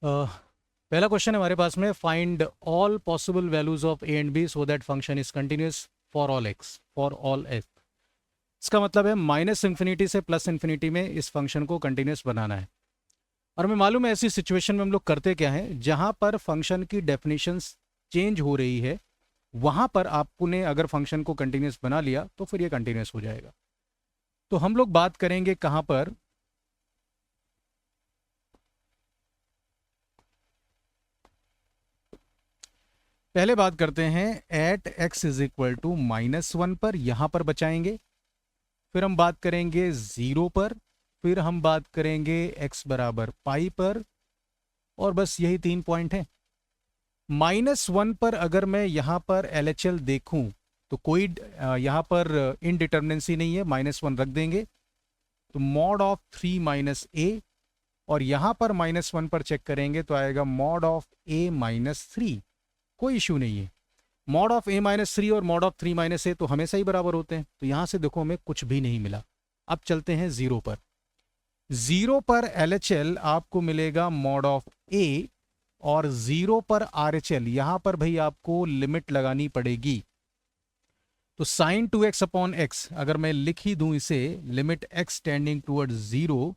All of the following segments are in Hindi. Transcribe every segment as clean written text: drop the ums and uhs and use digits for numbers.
पहला क्वेश्चन है हमारे पास में, find all possible values of A and B so that function is continuous for all X, for all X. इसका मतलब है माइनस इन्फिनिटी से प्लस इन्फिनिटी में इस फंक्शन को कंटिन्यूस बनाना है। और हमें मालूम है ऐसी सिचुएशन में हम लोग करते क्या है, जहां पर फंक्शन की डेफिनेशंस चेंज हो रही है वहां पर आपने अगर फंक्शन को कंटिन्यूस बना लिया तो फिर ये कंटिन्यूस हो जाएगा। तो हम लोग बात करेंगे कहां पर, पहले बात करते हैं at X is equal to -1 पर, यहां पर बचाएंगे। फिर हम बात करेंगे 0 पर, फिर हम बात करेंगे x बराबर पाई पर, और बस यही 3 पॉइंट हैं। -1 पर अगर मैं यहां पर LHL देखूं तो कोई यहां पर इनडिटर्मिनेंसी नहीं है, -1 रख देंगे तो मॉड ऑफ 3 माइनस ए, और यहां पर -1 पर चेक करेंगे तो आएगा मॉड ऑफ a माइनस 3। कोई इश्यू नहीं है, मॉड ऑफ a माइनस 3 और मॉड ऑफ 3 माइनस ए तो हमेशा ही बराबर होते हैं। तो यहां से देखो हमें कुछ भी नहीं मिला। अब चलते हैं 0 पर। 0 पर LHL आपको मिलेगा मॉड ऑफ a, और 0 पर RHL, यहां पर भाई आपको लिमिट लगानी पड़ेगी। तो साइन 2x अपॉन एक्स अगर मैं लिख ही दूं इसे, limit x tending toward 0,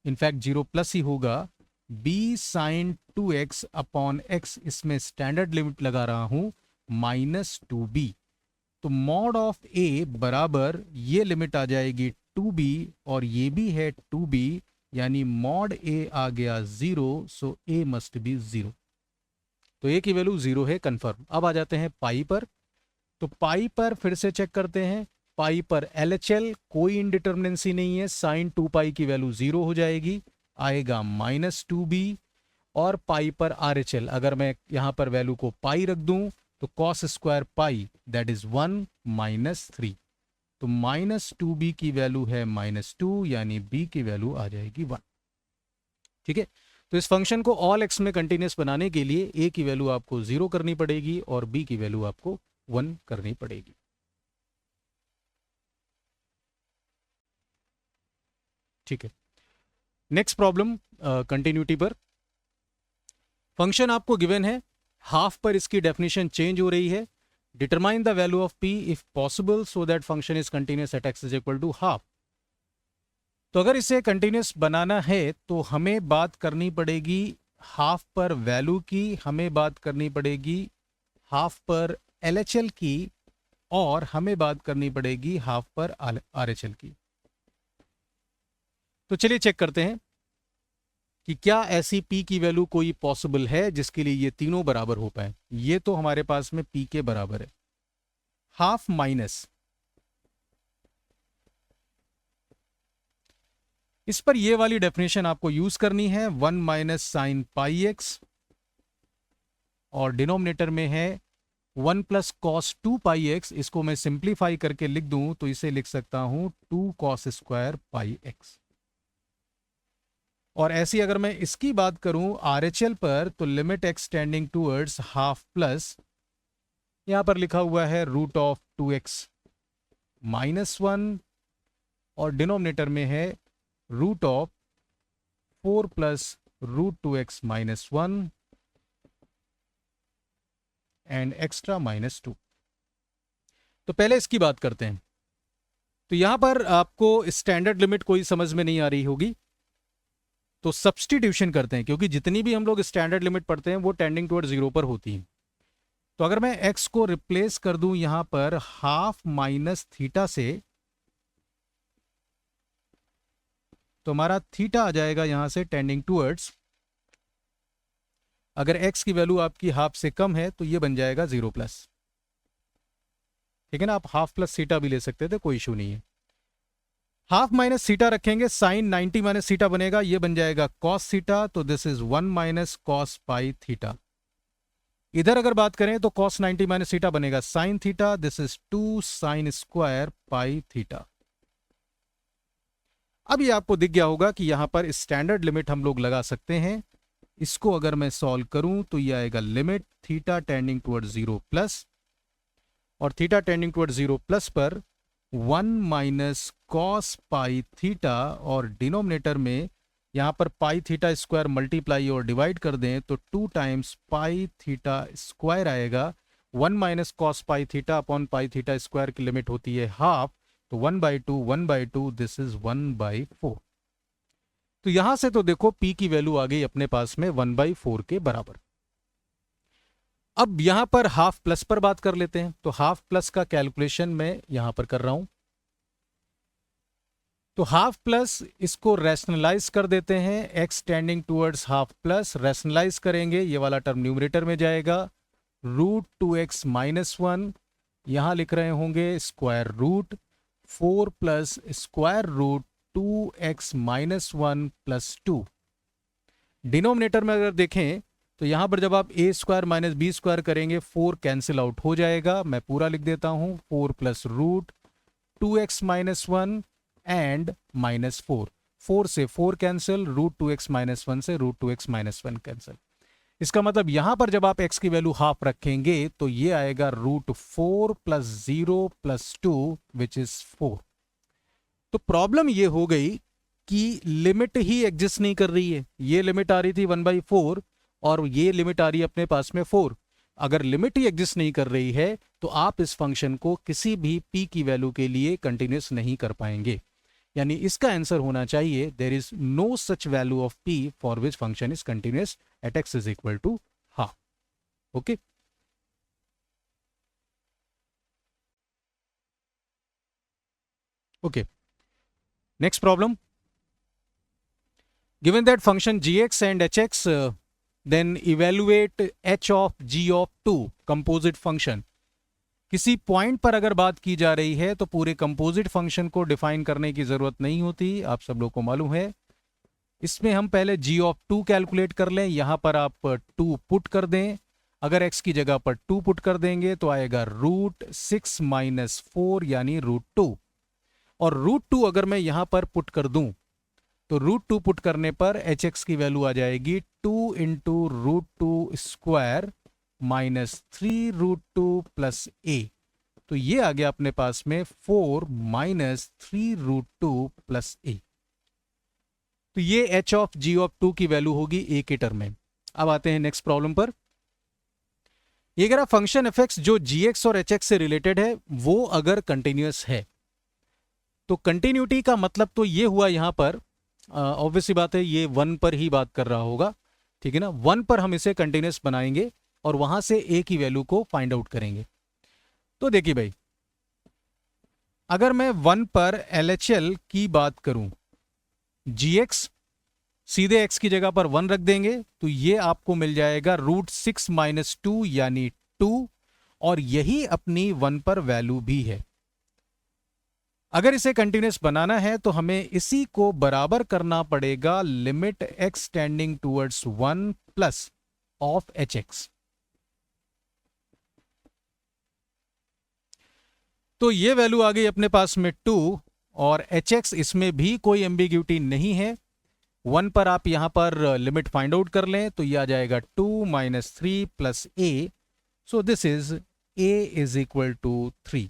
in fact 0 plus ही होगा, b sine 2x upon x, इसमें स्टैंडर्ड लिमिट लगा रहा हूं -2b। तो मॉड ऑफ a बराबर ये लिमिट आ जाएगी 2b, और ये भी है 2b, यानी मॉड a आ गया 0, सो a मस्ट बी 0। तो a की वैल्यू 0 है, कंफर्म। अब आ जाते हैं पाई पर। तो पाई पर फिर से चेक करते हैं। पाई पर LHL कोई इनडिटर्मिनेंसी नहीं है, साइन 2 पाई की वैल्यू 0 हो जाएगी, आएगा -2b। और पाई पर RHL अगर मैं यहां पर वैल्यू को पाई रख दूं तो cos square pi that is 1 -3। तो -2b की वैल्यू है -2, यानी b की वैल्यू आ जाएगी 1। ठीक है, तो इस फंक्शन को ऑल एक्स में कंटिन्यूस बनाने के लिए a की वैल्यू आपको 0 करनी पड़ेगी और b की वैल्यू आपको 1 करनी पड़ेगी। ठीक है, नेक्स्ट प्रॉब्लम कंटिन्यूटी पर। फंक्शन आपको गिवन है, हाफ पर इसकी डेफिनेशन चेंज हो रही है। Determine the value of p if possible so that function is continuous at x is equal to half. तो अगर इसे कंटिन्यूस बनाना है तो हमें बात करनी पड़ेगी हाफ पर वैल्यू की, हमें बात करनी पड़ेगी हाफ पर LHL की, और हमें बात करनी पड़ेगी हाफ पर RHL की। तो चलिए चेक करते हैं कि क्या ऐसी p की वैल्यू कोई पॉसिबल है जिसके लिए ये तीनों बराबर हो पाए। ये तो हमारे पास में p के बराबर है। हाफ माइनस, इस पर ये वाली डेफिनेशन आपको यूज करनी है, 1 माइनस साइन पाई एक्स, और डिनोमिनेटर में है 1 प्लस कॉस 2 पाई एक्स। इसको मैं सिंप्लीफाई करके लिख दूं तो इसे लिख सकता हूं 2 कॉस स्क्वायर पाई एक्स। और ऐसी अगर मैं इसकी बात करूं RHL पर, तो limit x tending towards half plus, यहां पर लिखा हुआ है रूट ऑफ 2x -1, और डिनोमिनेटर में है root of 4 plus root 2x -1 and extra -2। तो पहले इसकी बात करते हैं। तो यहां पर आपको स्टैंडर्ड लिमिट कोई समझ में नहीं आ रही होगी, तो सब्सटीट्यूशन करते हैं, क्योंकि जितनी भी हम लोग स्टैंडर्ड लिमिट पढ़ते हैं वो टेंडिंग टुवर्ड 0 पर होती हैं। तो अगर मैं x को रिप्लेस कर दूं यहां पर हाफ माइनस थीटा से, तो हमारा थीटा आ जाएगा यहां से टेंडिंग टुवर्ड्स, अगर x की वैल्यू आपकी हाफ से कम है तो ये बन जाएगा 0 प्लस। ठीक है ना, आप हाफ प्लस थीटा भी ले सकते थे, कोई इशू नहीं है। हाफ माइनस थीटा रखेंगे, साइन 90 माइनस थीटा बनेगा, ये बन जाएगा कॉस थीटा, तो this is 1 minus cos pi theta. इधर अगर बात करें तो कॉस 90 माइनस थीटा बनेगा sine theta, this is 2 sine square pi theta. अब ये आपको दिख गया होगा कि यहां पर स्टैंडर्ड लिमिट हम लोग लगा सकते हैं। इसको अगर मैं सॉल्व करूं तो ये आएगा limit theta tending toward 0 plus, और थीटा टेंडिंग टुवर्ड 0 प्लस पर 1 माइनस कॉस पाई थीटा, और डिनोमिनेटर में यहाँ पर पाई थीटा स्क्वायर मल्टीप्लाई और डिवाइड कर दें तो 2 टाइम्स पाई थीटा स्क्वायर आएगा। 1 minus cos pi theta upon pi theta square की लिमिट होती है हाफ, तो 1/2 दिस इज 1/4। तो यहां से तो देखो p की वैल्यू आ गई अपने पास में 1/4 के बराबर। अब यहां पर हाफ प्लस पर बात कर लेते हैं, तो हाफ प्लस का कैलकुलेशन मैं यहां पर कर रहा हूं। तो हाफ प्लस इसको रैशनलाइज कर देते हैं, x tending towards half plus, rationalise करेंगे ये वाला टर्म न्यूमरेटर में जाएगा, √2x-1 यहां लिख रहे होंगे square root 4 plus square root 2x-1 plus 2। Denominator में अगर देखें तो यहां पर जब आप a square minus B square करेंगे 4 कैंसिल आउट हो जाएगा, मैं पूरा लिख देता हूं 4 प्लस रूट 2x-1 एंड -4, 4 से 4 कैंसिल, √2x-1 से √2x-1 कैंसिल। इसका मतलब यहां पर जब आप x की वैल्यू हाफ रखेंगे तो ये आएगा √4 प्लस 0 प्लस 2 विच इज 4। तो प्रॉब्लम ये हो गई कि लिमिट ही एग्जिस्ट नहीं कर रही है। ये लिमिट आ रही थी 1/4 और ये लिमिट आ रही है अपने पास में 4। अगर लिमिट ही एग्जिस्ट नहीं कर रही है तो आप इस फंक्शन को किसी भी p की वैल्यू के लिए कंटिन्यूस नहीं कर पाएंगे। यानी इसका आंसर होना चाहिए there is no such value of p for which function is continuous at x is equal to half. Okay, okay, next problem. Given that function gx and hx then evaluate h of g of 2 composite function. किसी पॉइंट पर अगर बात की जा रही है तो पूरे कंपोजिट फंक्शन को डिफाइन करने की जरूरत नहीं होती, आप सब लोग को मालूम है। इसमें हम पहले g of 2 कैलकुलेट कर लें, यहां पर आप 2 पुट कर दें। अगर x की जगह पर 2 पुट कर देंगे तो आएगा √6 माइनस 4 यानी √2, और √2 अगर मैं यहां पर पुट कर दूं तो √2 पुट करने पर hx की वैल्यू आ जाएगी 2 into √2 square minus 3√2 plus a। तो ये आ गया अपने पास में 4 माइनस 3√2 प्लस a। तो ये h ऑफ g ऑफ 2 की वैल्यू होगी a के टर्म में। अब आते हैं नेक्स्ट प्रॉब्लम पर। ये अगर फंक्शन fx जो gx और hx से रिलेटेड है वो अगर कंटिन्यूअस है तो कंटिन्यूटी का मतलब तो ये हुआ यहां पर ऑब्वियसली बात है ये 1 पर ही बात कर रहा होगा, ठीक है ना। 1 पर हम इसे कंटिन्यूस बनाएंगे और वहां से a की वैल्यू को फाइंड आउट करेंगे। तो देखिए भाई, अगर मैं 1 पर LHL की बात करूं, gx सीधे x की जगह पर 1 रख देंगे तो ये आपको मिल जाएगा √6 माइनस 2 यानी 2, और यही अपनी 1 पर वैल्यू भी है। अगर इसे कंटिन्यूस बनाना है तो हमें इसी को बराबर करना पड़ेगा limit x tending towards 1 plus of hx। तो ये वैल्यू आ गई अपने पास में 2, और hx इसमें भी कोई एम्बिग्यूटी नहीं है। 1 पर आप यहां पर लिमिट फाइंड आउट कर लें तो ये आ जाएगा 2 minus 3 plus a। So this is a is equal to 3।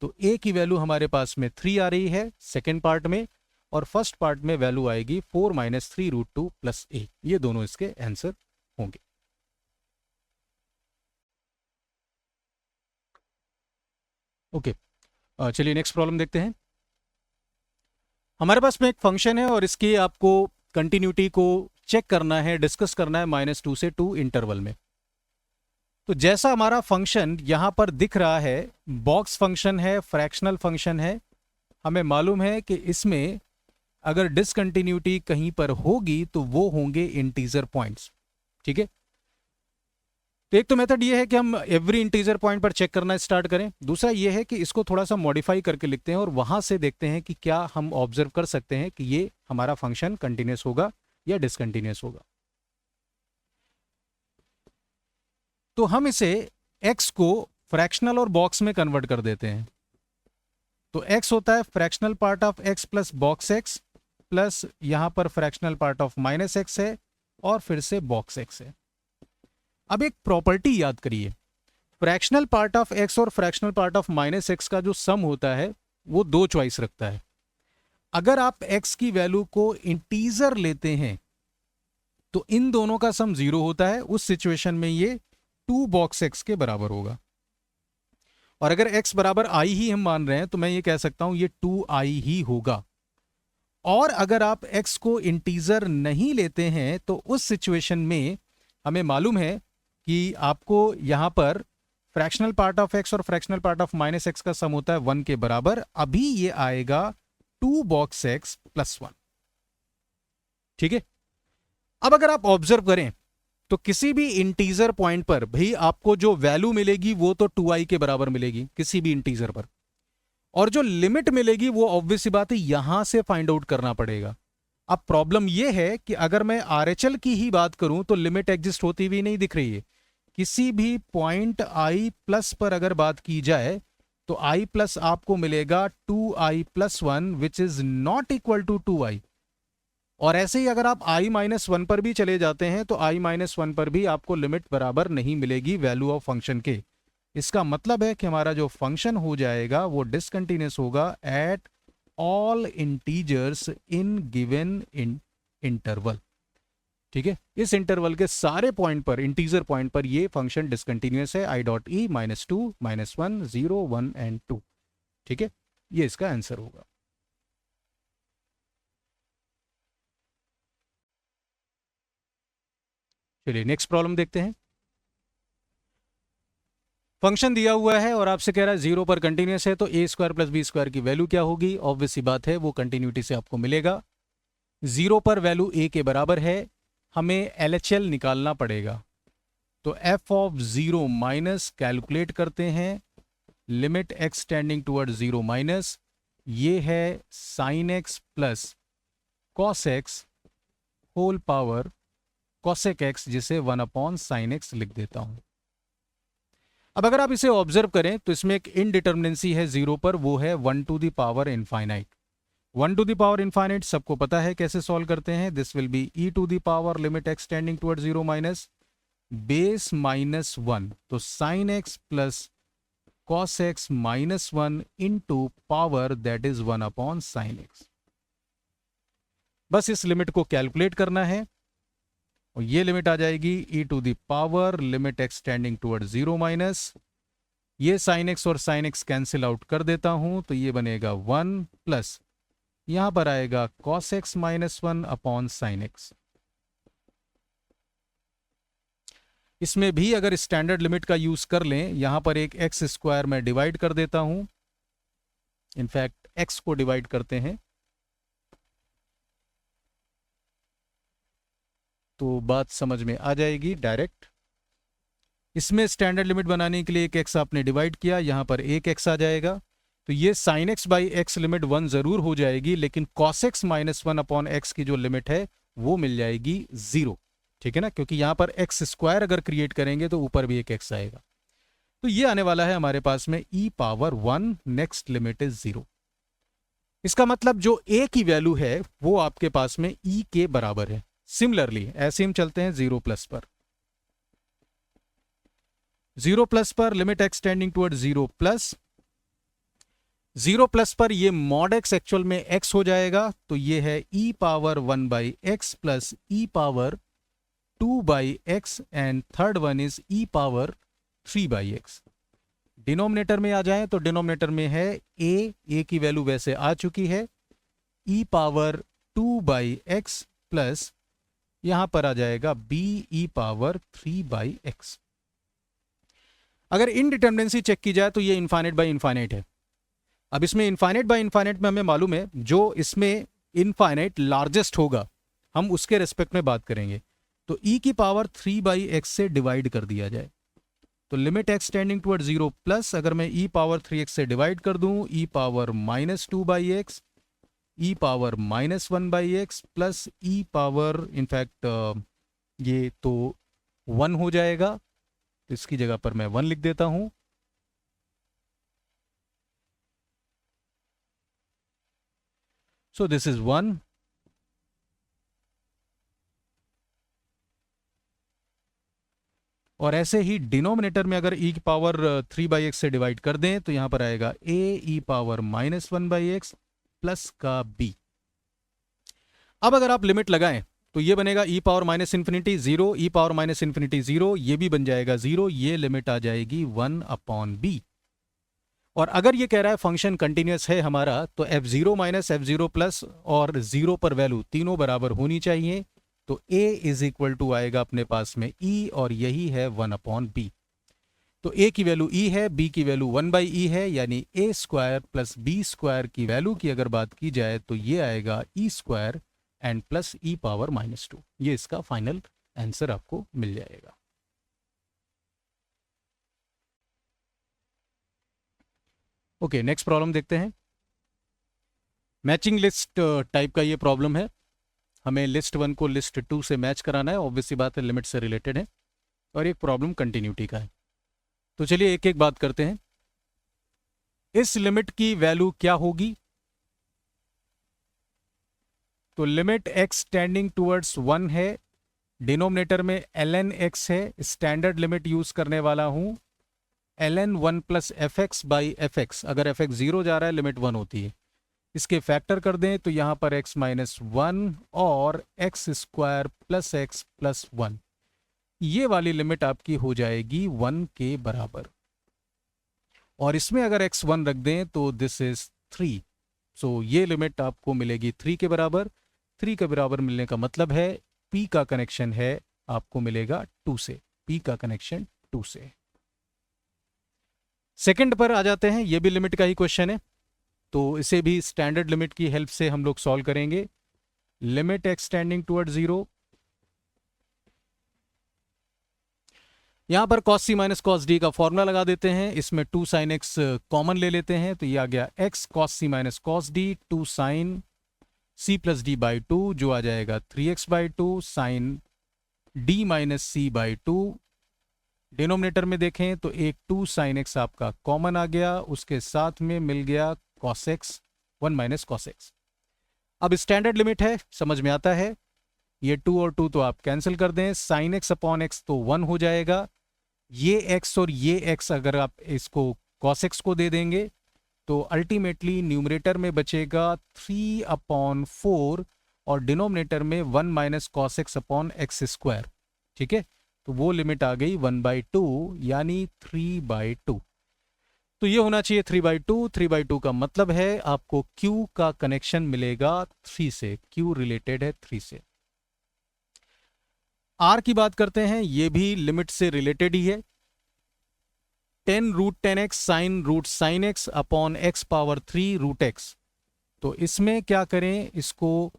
तो a की वैल्यू हमारे पास में 3 आ रही है सेकेंड पार्ट में, और फर्स्ट पार्ट में वैल्यू आएगी 4 माइनस 3√2 प्लस a। ये दोनों इसके आंसर होंगे। ओके, चलिए नेक्स्ट प्रॉब्लम देखते हैं। हमारे पास में एक फंक्शन है और इसकी आपको कंटिन्यूटी को चेक करना है, डिस्कस करना है -2 से 2 इंटरवल में। तो जैसा हमारा फंक्शन यहां पर दिख रहा है, बॉक्स फंक्शन है, फ्रैक्शनल फंक्शन है। हमें मालूम है कि इसमें अगर डिसकंटिन्यूटी कहीं पर होगी तो वो होंगे इंटीजर पॉइंट्स, ठीक है। तो एक तो मेथड ये है कि हम एवरी इंटीजर पॉइंट पर चेक करना स्टार्ट करें। दूसरा ये है कि इसको थोड़ा सा मॉडिफाई करके लिखते हैं और वहां से देखते हैं कि क्या हम ऑब्जर्व कर सकते हैं कि ये हमारा फंक्शन कंटिन्यूस होगा या डिसकंटिन्यूस होगा। तो हम इसे x को फ्रैक्शनल और बॉक्स में कन्वर्ट कर देते हैं। तो x होता है fractional part of x plus box x, plus यहां पर फ्रैक्शनल पार्ट ऑफ -x है और फिर से बॉक्स x है। अब एक प्रॉपर्टी याद करिए, फ्रैक्शनल पार्ट ऑफ x और फ्रैक्शनल पार्ट ऑफ -x का जो सम होता है वो 2 चॉइस रखता है। अगर आप x की वैल्यू को इंटीजर लेते हैं तो इन दोनों का सम 0 होता है। उस सिचुएशन में ये 2 बॉक्स x के बराबर होगा। और अगर x बराबर i ही हम मान रहे हैं तो मैं ये कह सकता हूं ये 2i ही होगा। और अगर आप x को इंटीजर नहीं लेते हैं तो उस सिचुएशन में हमें मालूम है कि आपको यहां पर फ्रैक्शनल पार्ट ऑफ x और fractional part of minus x का सम होता है 1 के बराबर। अभी ये आएगा 2 बॉक्स x प्लस 1। ठीक है। अब अगर आप ऑब्जर्व करें तो किसी भी इंटीजर पॉइंट पर भाई आपको जो वैल्यू मिलेगी वो तो 2i के बराबर मिलेगी किसी भी इंटीजर पर, और जो लिमिट मिलेगी वो ऑब्वियस सी बात है यहां से फाइंड आउट करना पड़ेगा। अब प्रॉब्लम ये है कि अगर मैं RHL की ही बात करूं तो लिमिट एग्जिस्ट होती हुई नहीं दिख रही है। किसी भी पॉइंट i प्लस पर अगर बात की जाए तो i प्लस आपको मिलेगा 2i plus 1 which is not equal to 2i। और ऐसे ही अगर आप i माइनस 1 पर भी चले जाते हैं तो i माइनस 1 पर भी आपको लिमिट बराबर नहीं मिलेगी वैल्यू ऑफ फंक्शन के। इसका मतलब है कि हमारा जो फंक्शन हो जाएगा वो डिसकंटिन्यूअस होगा at all integers in given interval. ठीक है। इस इंटरवल के सारे पॉइंट पर, इंटीजर पॉइंट पर ये फंक्शन डिसकंटिन्यूअस है। i dot E minus 2 minus 1 0 1 and 2। ठीक है, ये इसका आंसर होगा। चलिए नेक्स्ट प्रॉब्लम देखते हैं। फंक्शन दिया हुआ है और आपसे कह रहा है 0 पर कंटिन्यूअस है तो a square plus B square की वैल्यू क्या होगी। ऑब्वियस सी बात है वो कंटिन्यूटी से आपको मिलेगा। 0 पर वैल्यू a के बराबर है, हमें LHL निकालना पड़ेगा। तो f ऑफ 0 माइनस कैलकुलेट करते हैं। Limit x tending toward 0 minus, ये है sine x plus cos x whole power cosec x, जिसे 1 अपॉन साइन x लिख देता हूं। अब अगर आप इसे ऑब्जर्व करें तो इसमें एक इनडिटर्मिनेंसी है 0 पर, वो है 1 to the power infinite. 1 to the power infinite सबको पता है कैसे सॉल्व करते हैं। This will be e to the power limit x tending toward 0 minus base minus 1, तो sine x plus cos x minus 1 into power that is 1 upon sine x। बस इस लिमिट को कैलकुलेट करना है और ये लिमिट आ जाएगी e to the power limit x tending toward 0 minus, ये साइन x और साइन x कैंसिल आउट कर देता हूं तो ये बनेगा 1 प्लस यहां पर आएगा cos x minus 1 upon sine x। इसमें भी अगर स्टैंडर्ड लिमिट का यूज कर लें, यहां पर एक x स्क्वायर में डिवाइड कर देता हूं, इनफैक्ट x को डिवाइड करते हैं तो बात समझ में आ जाएगी डायरेक्ट। इसमें स्टैंडर्ड लिमिट बनाने के लिए एक x आपने डिवाइड किया, यहां पर एक x आ जाएगा, तो ये sine x by x limit 1 जरूर हो जाएगी, लेकिन cos x minus 1 upon x की जो लिमिट है वो मिल जाएगी 0। ठीक है ना, क्योंकि यहां पर x स्क्वायर अगर क्रिएट करेंगे तो ऊपर भी एक x आएगा। तो ये आने वाला है हमारे पास में e power 1, next limit is 0। इसका मतलब जो a की वैल्यू है वो आपके पास में e के बराबर है। सिमिलरली ऐसे हम चलते हैं 0 प्लस पर। 0 प्लस पर limit x tending toward 0 plus, 0 plus पर ये मॉड x एक्चुअल में x हो जाएगा, तो ये है e power 1 by x plus e power 2 by x and third one is e power 3 by x. Denominator में आ जाए तो डिनोमिनेटर में है a की वैल्यू वैसे आ चुकी है, e power 2 by x plus यहां पर आ जाएगा b e power 3 by x. अगर इनडिटर्मिनेंसी चेक की जाए तो ये इनफाइनाइट बाई इनफाइनाइट है। अब इसमें इनफाइनाइट बाई इनफाइनाइट में हमें मालूम है जो इसमें इनफाइनाइट लार्जेस्ट होगा हम उसके रेस्पेक्ट में बात करेंगे, तो e की पावर 3 बाई एक्स से डिवाइड कर दिया जाए, तो limit x tending toward 0 plus अगर मैं e पावर 3x से डिवाइड कर दूं e power minus 2 by x, e power minus 1 by x plus e power in fact ये तो 1 हो जाएगा, तो इसकी जगह पर मैं 1 लिख देता हूं। सो दिस इज 1। और ऐसे ही डिनोमिनेटर में अगर e की पावर 3 बाई एक्स से डिवाइड कर दें तो यहां पर आएगा a e power minus 1 by x plus का b। अब अगर आप लिमिट लगाएं तो ये बनेगा e power minus infinity 0, e power minus infinity 0, ये भी बन जाएगा 0, ये लिमिट आ जाएगी 1/b। और अगर ये कह रहा है फंक्शन कंटिन्यूस है हमारा, तो f0 माइनस f0 प्लस और 0 पर वैल्यू तीनों बराबर होनी चाहिए। तो a इज इक्वल टू आएगा अपने पास में e, और यही है 1/b। तो a की वैल्यू e है, b की वैल्यू 1/e है, यानी a square plus b square की वैल्यू की अगर बात की जाए तो ये आएगा e square and plus e power -2। ये इसका फाइनल आंसर आपको मिल जाएगा। ओके, नेक्स्ट प्रॉब्लम देखते हैं। मैचिंग लिस्ट टाइप का ये प्रॉब्लम है। हमें लिस्ट 1 को लिस्ट 2 से मैच कराना है, ऑब्वियसली बात है लिमिट से रिलेटेड है, और एक प्रॉब्लम कंटिन्यूटी का है। तो चलिए एक एक बात करते हैं। इस लिमिट की वैल्यू क्या होगी? तो लिमिट x टेंडिंग टूवर्ड्स 1 है, डिनोमिनेटर में ln x है, स्टैंडर्ड लिमिट यूज करने वाला हूं ln 1 plus fx by fx। अगर fx 0 जा रहा है लिमिट 1 होती है। इसके फैक्टर कर दें तो यहां पर x माइनस 1 और x square plus x plus 1, ये वाली लिमिट आपकी हो जाएगी 1 के बराबर। और इसमें अगर x 1 रख दें तो दिस इज 3। सो ये लिमिट आपको मिलेगी 3 के बराबर। 3 के बराबर मिलने का मतलब है p का कनेक्शन है आपको मिलेगा 2 से, p का कनेक्शन 2 से। सेकंड पर आ जाते हैं, ये भी लिमिट का ही क्वेश्चन है, तो इसे भी स्टैंडर्ड लिमिट की हेल्प से हम लोग सॉल्व करेंगे। लिमिट x टेंडिंग टुवर्ड 0, यहां पर cos c minus cos d का फॉर्मूला लगा देते हैं। इसमें 2 sin x कॉमन ले लेते हैं, तो ये आ गया x cos c minus cos d 2 sin c plus D by 2, जो आ जाएगा 3x by 2 sin d minus c by 2। Denominator में देखें तो एक 2 sin x आपका कॉमन आ गया, उसके साथ में मिल गया cos x 1 minus cos x। अब स्टैंडर्ड लिमिट है, समझ में आता है। ये 2 और 2 तो आप कैंसिल कर दें, sin x अपॉन x तो 1 हो जाएगा। ये x और ये x अगर आप इसको cos x को दे देंगे तो अल्टीमेटली न्यूमरेटर में बचेगा 3/4 और डिनोमिनेटर में 1 minus cos x upon x square. ठीक है, तो वो लिमिट आ गई 1/2 यानी 3/2। तो ये होना चाहिए 3/2। 3/2 का मतलब है आपको Q का कनेक्शन मिलेगा 3 से, Q रिलेटेड है 3 से। R की बात करते हैं, ये भी लिमिट से रिलेटेड ही है। 10 root 10x sine root sine x upon x power 3 root x। तो इसमें क्या करें, इसको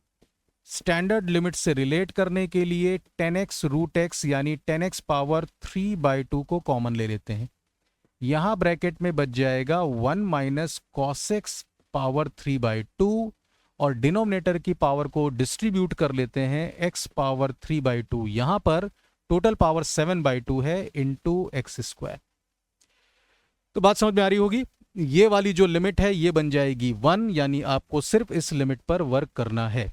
स्टैंडर्ड लिमिट से रिलेट करने के लिए 10x रूट x यानी 10x पावर 3/2 को कॉमन ले लेते हैं। यहां ब्रैकेट में बच जाएगा 1 माइनस cos x पावर 3/2 और डिनोमिनेटर की पावर को डिस्ट्रीब्यूट कर लेते हैं x पावर 3/2। यहां पर टोटल पावर 7/2 है इंटू एक्स स्क्वायर। तो बात समझ में आ रही होगी। ये वाली जो लिमिट है ये बन जाएगी 1, यानी आपको सिर्फ इस लिमिट पर वर्क करना है।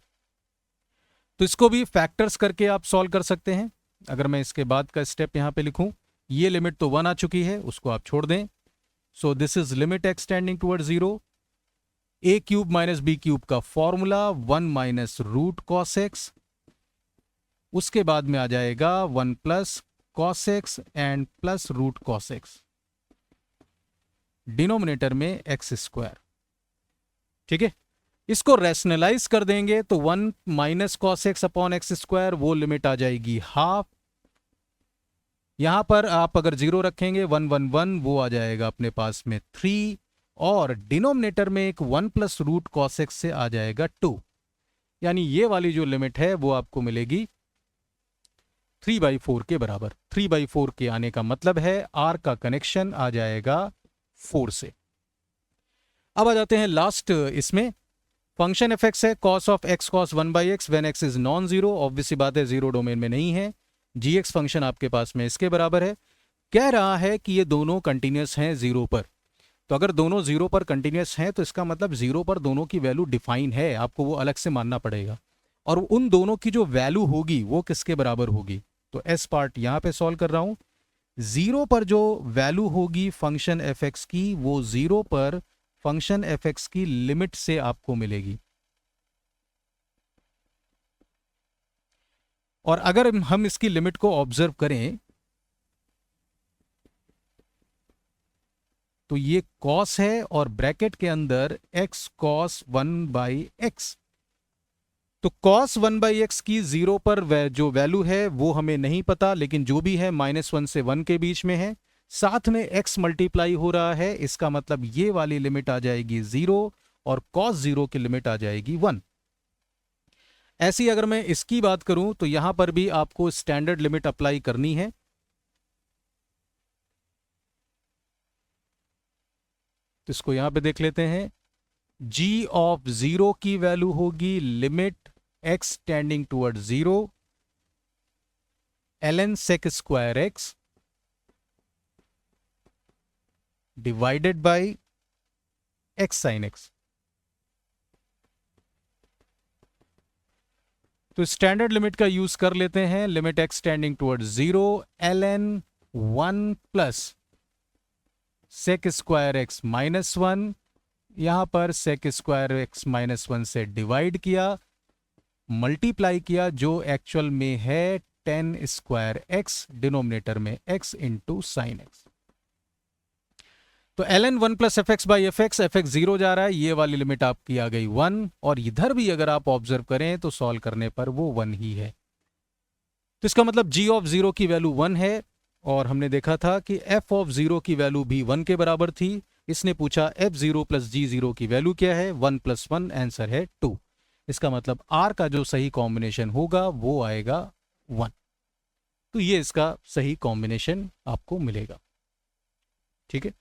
तो इसको भी फैक्टर्स करके आप सॉल्व कर सकते हैं। अगर मैं इसके बाद का स्टेप यहां पे लिखूं, ये लिमिट तो 1 आ चुकी है, उसको आप छोड़ दें। So this is limit x tending toward 0, a cube minus b cube का formula 1 minus root cos x, उसके बाद में आ जाएगा 1 plus cos x and plus root cos x, denominator में x स्क्वायर। ठीक है, इसको रैशनलाइज कर देंगे तो 1 minus cos x upon x square, वो लिमिट आ जाएगी हाफ। यहां पर आप अगर 0 रखेंगे 1 1 1, वो आ जाएगा अपने पास में 3, और डिनोमिनेटर में एक 1 प्लस रूट cos x से आ जाएगा 2, यानी ये वाली जो लिमिट है वो आपको मिलेगी 3/4 के बराबर। 3/4 के आने का मतलब है R का कनेक्शन आ जाएगा 4 से। अब आ जाते हैं लास्ट, इसमें फंक्शन fx है cos of x cos 1/x when x is non zero. Obviously बात है जीरो डोमेन में नहीं है। gx फंक्शन आपके पास में इसके बराबर है। कह रहा है कि ये दोनों कंटिन्यूस हैं 0 पर। तो अगर दोनों 0 पर कंटिन्यूस हैं तो इसका मतलब 0 पर दोनों की वैल्यू डिफाइन है, आपको वो अलग से मानना पड़ेगा। और उन दोनों की जो वैल्यू होगी वो किसके बराबर होगी, तो एस पार्ट यहां पे सॉल्व कर रहा हूं। 0 पर जो वैल्यू होगी फंक्शन fx की, वो 0 पर फंक्शन एफ एक्स की लिमिट से आपको मिलेगी। और अगर हम इसकी लिमिट को ऑब्जर्व करें तो ये कॉस है और ब्रैकेट के अंदर एक्स कॉस 1/x। तो कॉस 1/x की 0 पर जो वैल्यू है वो हमें नहीं पता, लेकिन जो भी है -1 से 1 के बीच में है। साथ में x मल्टीप्लाई हो रहा है, इसका मतलब ये वाली लिमिट आ जाएगी 0 और cos 0 की लिमिट आ जाएगी 1। ऐसी अगर मैं इसकी बात करूं तो यहां पर भी आपको स्टैंडर्ड लिमिट अप्लाई करनी है। तो इसको यहां पे देख लेते हैं। g ऑफ 0 की वैल्यू होगी limit x tending toward 0 ln sec square x divided by x sin x। तो स्टैंडर्ड लिमिट का यूज कर लेते हैं। Limit x tending toward 0 ln 1 plus sec square x -1, यहां पर sec स्क्वायर x -1 से डिवाइड किया, मल्टीप्लाई किया, जो एक्चुअल में है tan स्क्वायर x, डिनोमिनेटर में x इंटू साइन x। तो ln 1 plus F x by F x, F x 0 जा रहा है, ये वाली लिमिट आपकी आ गई 1, और इधर भी अगर आप ऑब्जर्व करें तो सॉल्व करने पर वो 1 ही है। तो इसका मतलब g ऑफ 0 की वैल्यू 1 है, और हमने देखा था कि f ऑफ 0 की वैल्यू भी 1 के बराबर थी। इसने पूछा f0 प्लस g0 की वैल्यू क्या है, 1 प्लस 1, आंसर है 2। इसका मतलब r का जो सही कॉम्बिनेशन होगा वो आएगा 1। तो ये इसका सही कॉम्बिनेशन आपको मिलेगा। ठीक है।